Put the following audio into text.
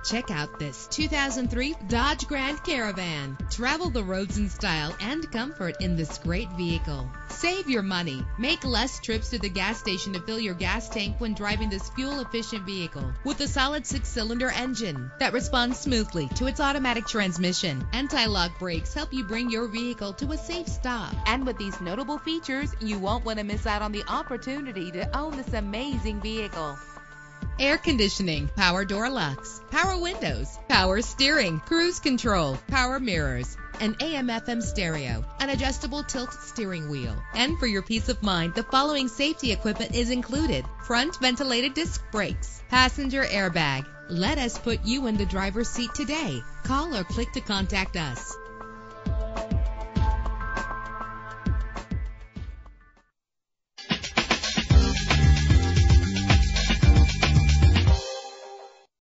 Check out this 2003 Dodge Grand Caravan. Travel the roads in style and comfort in this great vehicle. Save your money. Make less trips to the gas station to fill your gas tank when driving this fuel-efficient vehicle. With a solid 6-cylinder engine that responds smoothly to its automatic transmission. Anti-lock brakes help you bring your vehicle to a safe stop. And with these notable features, you won't want to miss out on the opportunity to own this amazing vehicle. Air conditioning, power door locks, power windows, power steering, cruise control, power mirrors, an AM/FM stereo, an adjustable tilt steering wheel. And for your peace of mind, the following safety equipment is included: front ventilated disc brakes, passenger airbag. Let us put you in the driver's seat today. Call or click to contact us.